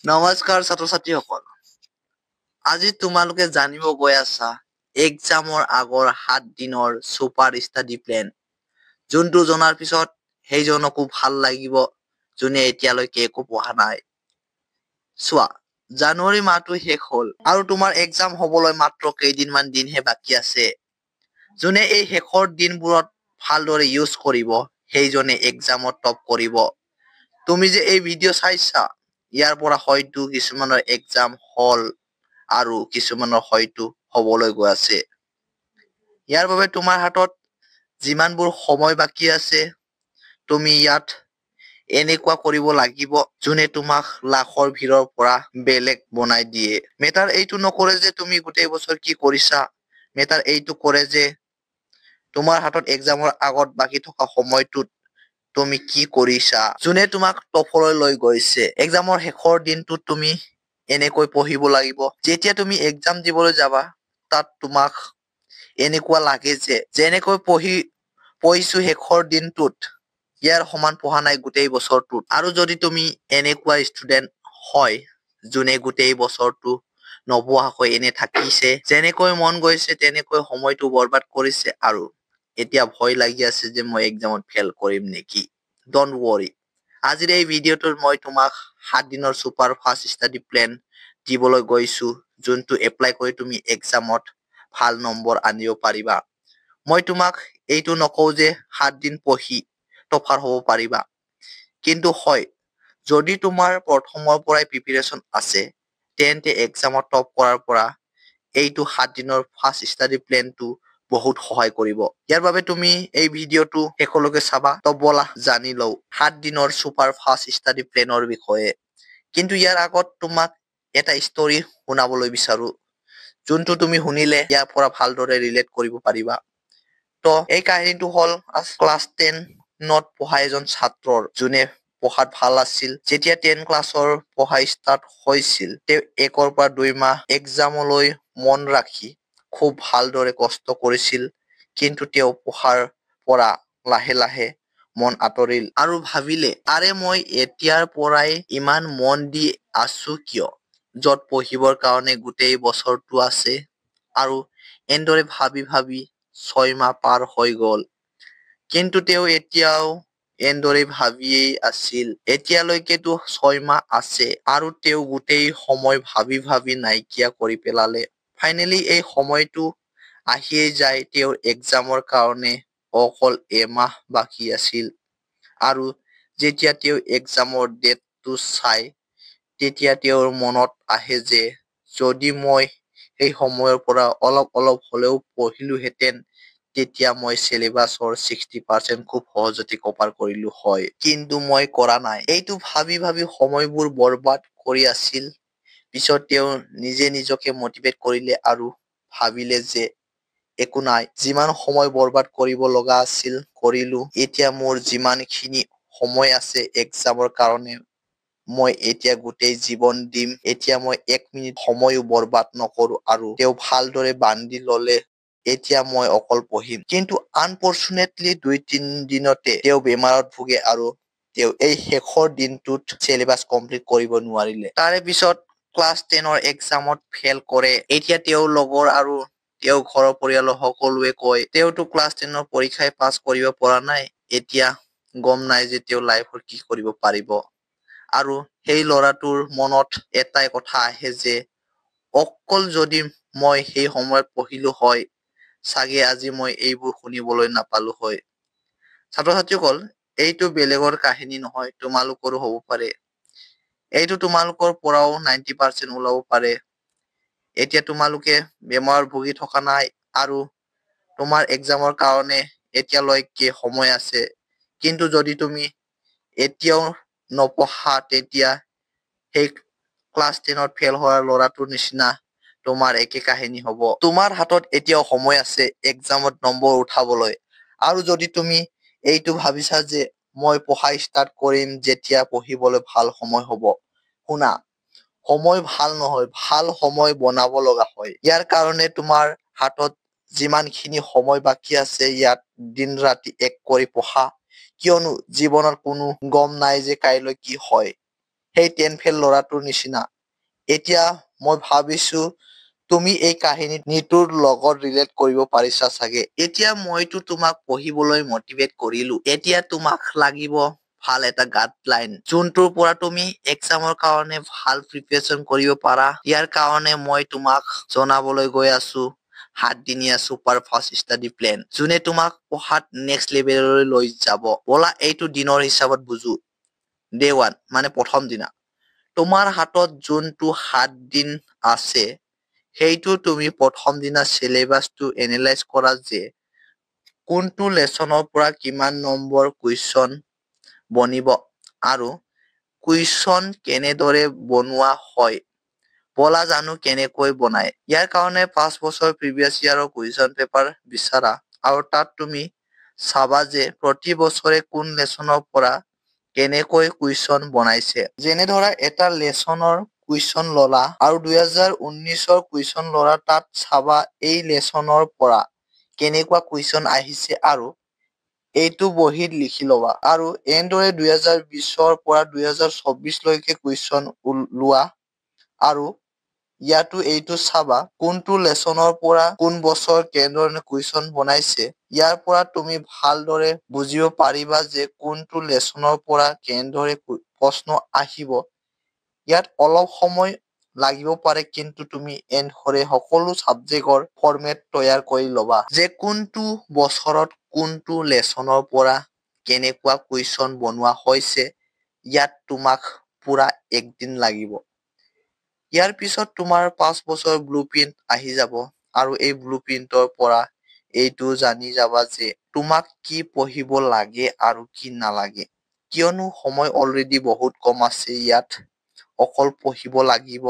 নমস্কাৰ ছাত্ৰ ছাত্ৰীসকল। আজি তোমালোকে জানিব গৈ আছা এক্সামৰ আগৰ 7 দিনৰ ছুপাৰ ষ্টাডি প্লেন। যোনটো জনাৰ পিছত সেইজনকো ভাল লাগিব যোনে এতিয়ালৈকে একো পঢ়া নাই। চোৱা, জানুৱাৰী মাহটো শেষ হ'ল আৰু তোমাৰ এক্সাম হ'বলৈ মাত্ৰ কেইদিনমান দিনহে বাকী আছে। যোনে এই শেষৰ দিনবোৰত ভালদৰে ইউজ কৰিব সেইজনে এক্সামত টপ কৰিব। তুমি যে এই ভিডিঅ' চাইছা, ইয়াৰ পৰা হয়তো কিছুমানৰ এক্সাম হ'ল আৰু কিছুমানৰ হয়তো হ'বলৈ গৈ আছে। ইয়াৰ বাবে তোমাৰ হাতত যিমানবোৰ সময় বাকী আছে, তুমি ইয়াত এনেকুৱা কৰিব লাগিব যোনে তোমাক লাখৰ ভিৰৰ পৰা বেলেগ বনাই দিয়ে। মেটাৰ এইটো নকৰে যে তুমি গোটেই বছৰ কি কৰিছা, মেটাৰ এইটো কৰে যে তোমাৰ হাতত এক্সামৰ আগত বাকী থকা সময়টোত তুমি কি কৰিছা। যোনে তোমাক টপলৈ লৈ গৈছে, এক্সামৰ শেষৰ দিনটোত তুমি এনেকৈ পঢ়িব লাগিব। যেতিয়া তুমি এক্সাম দিবলৈ যাবা, তাত তোমাক এনেকুৱা লাগে যে যেনেকৈ পঢ়িছো শেষৰ দিনটোত, ইয়াৰ সমান পঢ়া নাই গোটেই বছৰটোত। আৰু যদি তুমি এনেকুৱা ষ্টুডেন্ট হয় যোনে গোটেই বছৰটো নপঢ়াকৈ এনে থাকিছে, যেনেকৈ মন গৈছে তেনেকৈ সময়টো বৰবাদ কৰিছে আৰু এতিয়া ভয় লাগি আছে যে মই এক্সামত ফেইল কৰিম নেকি। ডন্ট ৱৰি, আজিৰ এই ভিডিঅ'টোত মই তোমাক 7 দিনৰ ছুপাৰ ফাষ্ট ষ্টাডি প্লেন দিবলৈ গৈছো, যোনটো এপ্লাই কৰি তুমি এক্সামত ভাল নম্বৰ আনিব পাৰিবা। মই তোমাক এইটো নকওঁ যে 7 দিন পঢ়ি টপাৰ হ'ব পাৰিবা, কিন্তু হয়, যদি তোমাৰ প্ৰথমৰ পৰাই প্ৰিপাৰেচন আছে, তেন্তে এক্সামত টপ কৰাৰ পৰা এইটো 7 দিনৰ ফাষ্ট ষ্টাডি প্লেনটো বহুত সহায় কৰিব। ইয়াৰ বাবে তুমি এই ভিডিঅ'টো শেষলৈকে চাবা। তো বলা জানি লওঁ 7 দিনৰ ছুপাৰ ফাষ্ট ষ্টাডি প্লেনৰ বিষয়ে। কিন্তু ইয়াৰ আগত তোমাক এটা ষ্টৰী শুনাবলৈ বিচাৰো, যোনটো তুমি শুনিলে ইয়াৰ পৰা ভালদৰে ৰিলেট কৰিব পাৰিবা। তো এই কাহিনীটো হ'ল ক্লাছ 10ত পঢ়া এজন ছাত্ৰৰ, যোনে পঢ়াত ভাল আছিল। যেতিয়া 10 ক্লাছৰ পঢ়া ষ্টাৰ্ট হৈছিল, তেওঁ 1 পৰা 2 মাহ এক্সামলৈ মন ৰাখি খুব ভালদৰে কষ্ট কৰিছিল, কিন্তু তেওঁ পঢ়াৰ পৰা লাহে লাহে মন আঁতৰিল আৰু ভাবিলে, আৰে মই এতিয়াৰ পৰাই ইমান মন দি আছো কিয়, য'ত পঢ়িবৰ কাৰণে গোটেই বছৰটো আছে। আৰু এনেদৰে ভাবি ভাবি 6 মাহ পাৰ হৈ গ'ল, কিন্তু তেওঁ এতিয়াও এনেদৰে ভাবিয়েই আছিল। এতিয়ালৈকেতো 6 মাহ আছে আৰু তেওঁ গোটেই সময় ভাবি ভাবি নাইকিয়া কৰি পেলালে। ফাইনেলি এই সময়টো আহিয়ে যায়, তেওঁৰ এক্সামৰ কাৰণে অকল এমাহ বাকী আছিল। আৰু যেতিয়া তেওঁ এক্সামৰ ডেটটো চাই, তেতিয়া তেওঁৰ মনত আহে যে যদি মই সেই সময়ৰ পৰা অলপ অলপ হলেও পঢ়িলোহেঁতেন, তেতিয়া মই চিলেবাছৰ 60% খুব সহজতে কভাৰ কৰিলো হয়, কিন্তু মই কৰা নাই। এইটো ভাবি ভাবি সময়বোৰ বৰবাদ কৰি আছিল। পিছত তেওঁ নিজে নিজকে মটিভেট কৰিলে আৰু ভাবিলে যে একো নাই, যিমান সময় বৰবাদ কৰিব লগা আছিল কৰিলো। এতিয়া মোৰ যিমানখিনি সময় আছে এক্সামৰ কাৰণে, মই এতিয়া গোটেই জীৱন দিম। এতিয়া মই 1 মিনিট সময়ো বৰবাদ নকৰো। আৰু তেওঁ ভালদৰে বান্ধি ললে, এতিয়া মই অকল পঢ়িম। কিন্তু আনফৰ্চুনেটলি 2-3 দিনতে তেওঁ বেমাৰত ভুগে আৰু তেওঁ এই শেষৰ দিনটোত চিলেবাছ কমপ্লিট কৰিব নোৱাৰিলে। তাৰে পিছত ক্লাছ 10ৰ এক্সামত ফেইল কৰে। এতিয়া তেওঁৰ লগৰ আৰু তেওঁৰ ঘৰৰ পৰিয়ালৰ সকলোৱে কয়, তেওঁতো ক্লাছ 10ৰ পৰীক্ষাই পাছ কৰিব পৰা নাই, এতিয়া গম নাই যে তেওঁ লাইফত কি কৰিব পাৰিব। আৰু সেই ল'ৰাটোৰ মনত এটাই কথা আহে যে অকল যদি মই সেই সময়ত পঢ়িলো হয়, চাগে আজি মই এইবোৰ শুনিবলৈ নাপালো হয়। ছাত্ৰ ছাত্ৰীসকল, এইটো বেলেগৰ কাহিনী নহয়, তোমালোকৰো হ'ব পাৰে। এইটো তোমালোকৰ পৰাও 90% ওলাব পাৰে। এতিয়া তোমালোকে বেমাৰ ভুগি থকা নাই আৰু তোমাৰ এক্সামৰ কাৰণে এতিয়ালৈকে সময় আছে। কিন্তু যদি তুমি এতিয়াও নপঢ়া, তেতিয়া সেই ক্লাছ 10ত ফেইল হোৱা ল'ৰাটোৰ নিচিনা তোমাৰ একে কাহিনী হ'ব। তোমাৰ হাতত এতিয়াও সময় আছে এক্সামত নম্বৰ উঠাবলৈ। আৰু যদি তুমি এইটো ভাবিছা যে মই পঢ়া ষ্টাৰ্ট কৰিম যেতিয়া পঢ়িবলৈ ভাল সময় হ'ব, শুনা, সময় ভাল নহয়, ভাল সময় বনাব লগা হয়। ইয়াৰ কাৰণে তোমাৰ হাতত যিমানখিনি সময় বাকী আছে, ইয়াত দিন ৰাতি এক কৰি পঢ়া, কিয়নো জীৱনৰ কোনো গম নাই যে কাইলৈ কি হয়। সেই 10 ফেল ল'ৰাটোৰ নিচিনা। এতিয়া মই ভাবিছো তুমি এই কাহিনীত নিতুৰ লগত ৰিলেট কৰিব পাৰিছা চাগে। এতিয়া মইতো তোমাক পঢ়িবলৈ মটিভেট কৰিলো। এতিয়া তোমাক লাগিব ভাল এটা গাইডলাইন, যোনটোৰ পৰা তুমি এক্সামৰ কাৰণে ভাল প্ৰিপাৰেচন কৰিব পাৰা। ইয়াৰ কাৰণে মই তোমাক জনাবলৈ গৈ আছো 7 দিনীয়া ছুপাৰ ফাষ্ট ষ্টাডি প্লেন, যোনে তোমাক পঢ়াত নেক্সট লেভেললৈ লৈ যাব। ব'লা এইটো দিনৰ হিচাপত বুজো। ডে 1 মানে প্ৰথম দিনা। তোমাৰ হাতত যোনটো 7 দিন আছে, সেইটো তুমি প্ৰথম দিনা চিলেবাছটো এনালাইজ কৰা যে কোনটো লেচনৰ পৰা কিমান নম্বৰ কুৱেশ্যন বনিব আৰু কুৱেশ্যন কেনেদৰে বনোৱা হয়। বলা জানো কেনেকৈ বনায়। ইয়াৰ কাৰণে 5 বছৰ প্ৰিভিয়াছ ইয়াৰৰ কুৱেশ্যন পেপাৰ বিচাৰা আৰু তাত তুমি চাবা যে প্ৰতি বছৰে কোন লেচনৰ পৰা কেনেকৈ কুৱেশ্যন বনাইছে। যেনে ধৰা এটা লেচনৰ কুৱেশ্যন ললা আৰু 2019ৰ কুৱেশ্যন ললা, তাত চাবা এই লেচনৰ পৰা কেনেকুৱা কুৱেশ্যন আহিছে আৰু এইটো বহীত লিখি লবা। আৰু এনেদৰে 2020ৰ পৰা 2024 লৈকে কুৱেশ্যন লোৱা আৰু ইয়াতো এইটো চাবা কোনটো লেচনৰ পৰা কোন বছৰ কেনেধৰণে কুৱেশ্যন বনাইছে। ইয়াৰ পৰা তুমি ভালদৰে বুজিব পাৰিবা যে কোনটো লেচনৰ পৰা কেনেদৰে প্ৰশ্ন আহিব। ইয়াত অলপ সময় লাগিব পাৰে, কিন্তু তুমি এনেদৰে সকলো ছাবজেক্টৰ ফৰ্মেট তৈয়াৰ কৰি ল'বা যে কোনটো বছৰত কোনটো লেচনৰ পৰা কেনেকুৱা কুৱেশ্যন বনোৱা হৈছে। ইয়াত তোমাক পুৰা 1 দিন লাগিব। ইয়াৰ পিছত তোমাৰ 5 বছৰ ব্লুপ্ৰিণ্ট আহি যাব আৰু এই ব্লুপ্ৰিণ্টৰ পৰা এইটো জানি যাবা যে তোমাক কি পঢ়িব লাগে আৰু কি নালাগে। কিয়নো সময় অলৰেডি বহুত কম আছে, ইয়াত অকল পঢ়িব লাগিব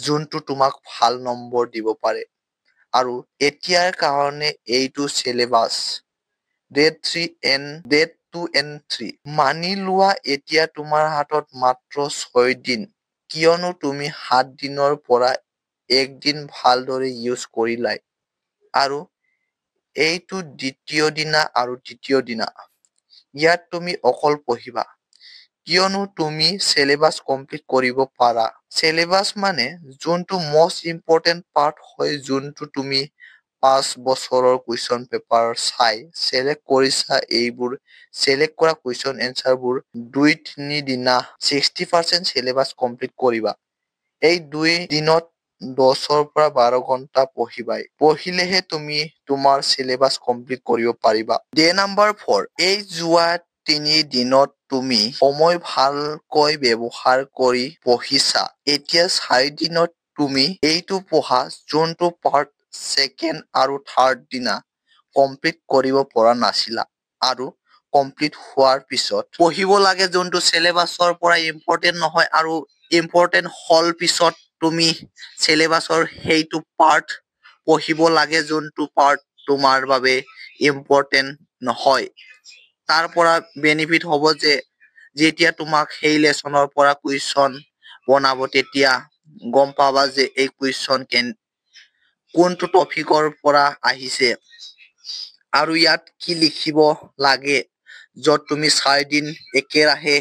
যোনটো তোমাক ভাল নম্বৰ দিব পাৰে। আৰু এতিয়াৰ কাৰণে এইটো চিলেবাছ ডেট 2 and 3 মানি লোৱা। এতিয়া তোমাৰ হাতত মাত্ৰ 6 দিন, কিয়নো তুমি 7 দিনৰ পৰা 1 দিন ভালদৰে ইউজ কৰিলাই আৰু এইটো দ্বিতীয় দিনা আৰু তৃতীয় দিনা। ইয়াত তুমি অকল পঢ়িবা, কিয়নো তুমি চিলেবাছ কমপ্লিট কৰিব পাৰা। চিলেবাছ মানে যোনটো মষ্ট ইম্পৰ্টেণ্ট পাৰ্ট হয়, যোনটো তুমি 5 বছৰৰ কুৱেশ্যন পেপাৰ চাই চিলেক্ট কৰিছা। এইবোৰ চিলেক্ট কৰা কুৱেশ্যন এনচাৰবোৰ 2-3 দিনা 60% চিলেবাছ কমপ্লিট কৰিবা। এই 2 দিনত 10ৰ পৰা 12 ঘণ্টা পঢ়িবাই। পঢ়িলেহে তুমি তোমাৰ চিলেবাছ কমপ্লিট কৰিব পাৰিবা। ডে নাম্বাৰ 4, এই যোৱা 3 দিনত তুমি সময় ভালকৈ ব্যৱহাৰ কৰি পঢ়িছা। এতিয়া 4 দিনত তুমি এইটো পঢ়া যোনটো পাৰ্ট 2nd আৰু 3rd দিনা কমপ্লিট কৰিব পৰা নাছিলা আৰু কমপ্লিট হোৱাৰ পিছত পঢ়িব লাগে যোনটো চিলেবাছৰ পৰা ইম্পৰ্টেণ্ট নহয় আৰু ইম্পৰ্টেণ্ট হল পিছত তুমি চিলেবাছৰ সেইটো পাৰ্ট পঢ়িব লাগে যোনটো পাৰ্ট তোমাৰ বাবে ইম্পৰ্টেণ্ট নহয়। তাৰ পৰা বেনিফিট হ'ব যে যেতিয়া তোমাক সেই লেচনৰ পৰা কুৱেশ্যন বনাব, তেতিয়া গম পাবা যে এই কুৱেশ্যন কোনটো টপিকৰ পৰা আহিছে আৰু ইয়াত কি লিখিব লাগে। য'ত তুমি 4 দিন একেৰাহে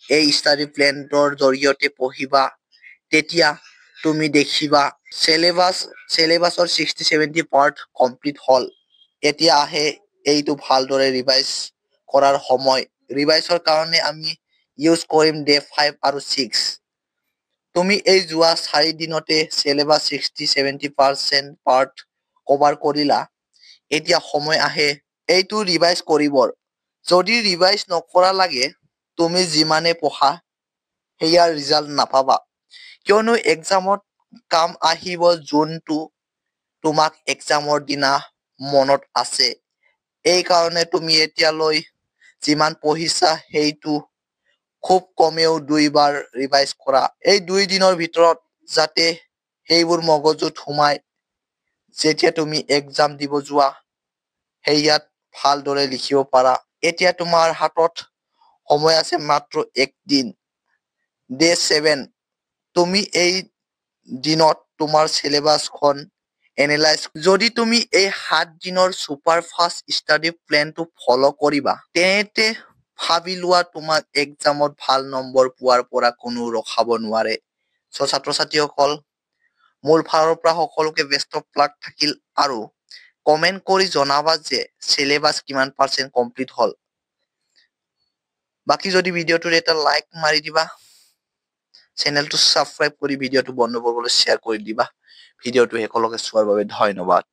এই ষ্টাডি প্লেনৰ জৰিয়তে পঢ়িবা, তেতিয়া তুমি দেখিবা চিলেবাছৰ 60-70 পাৰ্ট কমপ্লিট হ'ল। এতিয়া আহে এইটো ভালদৰে ৰিভাইজ কৰাৰ সময়। ৰিভাইজৰ কাৰণে আমি ইউজ কৰিম ডে 5 আৰু 6। তুমি এই যোৱা 4 দিনতে চিলেবাছ 60-70% পাৰ্ট কভাৰ কৰিলা। এতিয়া সময় আহে এইটো ৰিভাইজ কৰিবৰ। যদি ৰিভাইজ নকৰা লাগে, তুমি যিমানে পঢ়া সেয়াৰ ৰিজাল্ট নাপাবা, কিয়নো এক্সামত কাম আহিব যোনটো তোমাক এক্সামৰ দিনা মনত আছে। এই কাৰণে তুমি এতিয়ালৈ যিমান পঢ়িছা সেইটো খুব কমেও 2 বাৰ ৰিভাইজ কৰা। এই 2 দিনৰ ভিতৰত যাতে সেইবোৰ মগজুত সোমাই যেতিয়া তুমি এক্সাম দিব যোৱা সেয়াত ভালদৰে লিখিব পাৰা। এতিয়া তোমাৰ হাতত সময় আছে মাত্ৰ 1 দিন। ডে 7, তুমি এই দিনত তোমাৰ চিলেবাছখন এনালাইজ। যদি তুমি এই 7 দিনৰ ছুপাৰ ফাষ্ট ষ্টাডি প্লেনটো ফ'ল' কৰিবা, তেন্তে ভাবি লোৱা তোমাক এক্সামত ভাল নম্বৰ পোৱাৰ পৰা কোনো ৰখাব নোৱাৰে। ছাত্ৰ-ছাত্ৰীসকল, মোৰ ফালৰ পৰা সকলোকে বেষ্ট অফ লাক থাকিল আৰু কমেন্ট কৰি জনাবা যে চিলেবাছ কিমান % কমপ্লিট হ'ল। বাকী যদি ভিডিঅ'টোৰ এটা লাইক মাৰি দিবা, চেনেলটো ছাবস্ক্ৰাইব কৰি ভিডিঅ'টো বন্ধুবৰ্গলৈ শ্বেয়াৰ কৰি দিবা। ভিডিঅ'টো সকলোকে চোৱাৰ বাবে ধন্যবাদ।